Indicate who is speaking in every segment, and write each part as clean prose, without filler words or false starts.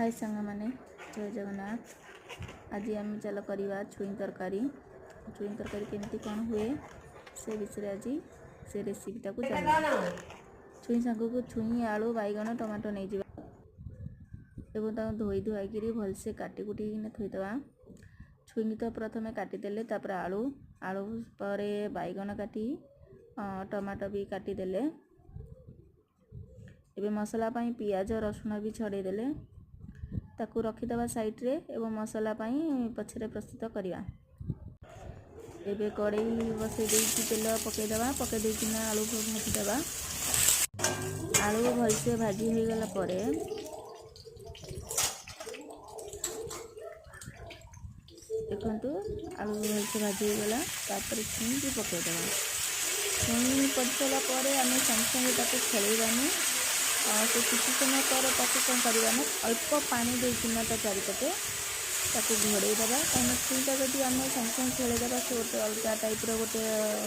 Speaker 1: हाय सांग माने जय जगन्नाथ। आज आम चल करवा छुई तरकारी केमती कौन हुए से विषय आज से रेसिपीटा को जान। छुई सांग को छुई आलू बैगण टमाटो नहीं जावा एवं धोई धुआई भलसे काटी कुटी थोईदवा। छुई तो प्रथम काटिदेले तापर आलू आलू पर बैगण काटी टमाटो भी काटिदेले। एबे मसला पाई पियाज रसुण भी छड़ेदेले ताकू रखीदवा साइड रे एवं मसला पाई पछरे प्रस्तुत करिया। एबे कड़ई बसई देकी तेल पकेदवा पके देकिना आलू को भाजीदवा। आलू भलसे भाजी हो गला परे देखंतु आलू भलसे भाजी हो गला तापर छुई भी पकेदवा। छुई पड़ला परे आमे संग संग ताको खेलैबानी तो किसी समय पर ताको कौन करवा ना अल्प पानी देकिना ता चारिपटे ताको घोड़े देवा कहीं छुईटा जब आम संगे संगे खेलदेवा से गोटे अलग टाइप्र गोटे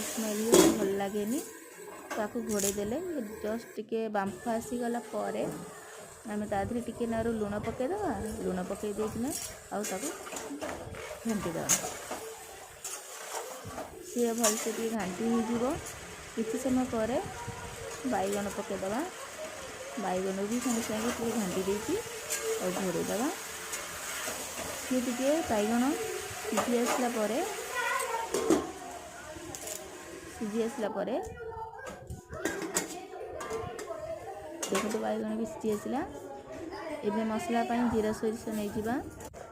Speaker 1: स्मेल हुए भल लगे ताको घोड़े देले जस्ट टिके बांफ आसीगला आम तादे टिके नारू लुण पकईदेवा। लुण पकई देकिना आउ घांटीदेवा सी भलसे टे घांटी हो किसी समय पर बैगण पकईदेवा। बैगण भी संगे संगे टे घांटी देकी और घोड़ेदेवा। सी टे बैगण सीझी आसला देखो बैगण भी सीझी आसला। एबे मसला पाई जीरा सोरिष नहीं जावा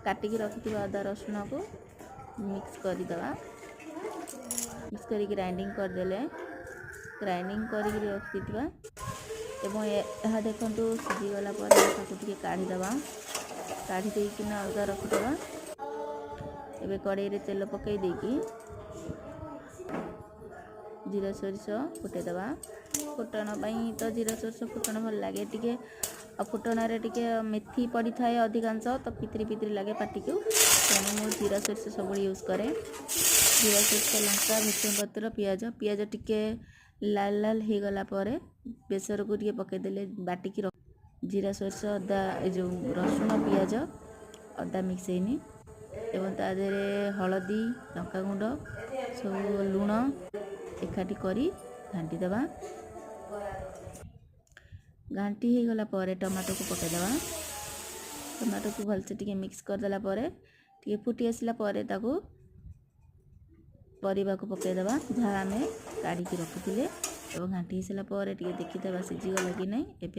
Speaker 1: काटिकी रखी अदा रसुण को मिक्स करदेवा। मिक्स कर ग्राइंडिंग करदेले ग्राइंडिंग कर रखी एवं यह देखु सीझीगला काढ़ीदेवा। काढ़ी देकिना अलगा रखीदेवा। एबे कड़ई रे तेल पकई देकी जीरा सोरिष फुटेदेवा। फुटण पाई तो जीरा सोरिष फुटण भल लगे टिके फुटण टिके मेथी पड़ी थाए अधिकांश तो पितरी पितरी लगे पाटी को तेणु मु जीरा सोरिष सब यूज करे। जीरा सोरिष लंका भृषंग पत्र पियाज पियाज टिके लाल लाल हो गला परे बेसर को टिके पकईदेले बाटिकी जीरा सोरिष अदा जो रसुण पियाज अदा मिक्स हैनी एवं तादेरे हलदी लंका गुंड सब लुण एकाठी करी घांटी देवा। घांटी हो गला परे टमाटो को पकईदेवा। टमाटो को भलसे टिके मिक्स करदेला परे टिके फुटी आसला परे ताको परिबा को पकईदेवा जहाँ आम काढ़ी रखी एवं घांटी हो सारा टिके देखीदेवा सीझीगला कि नहीं।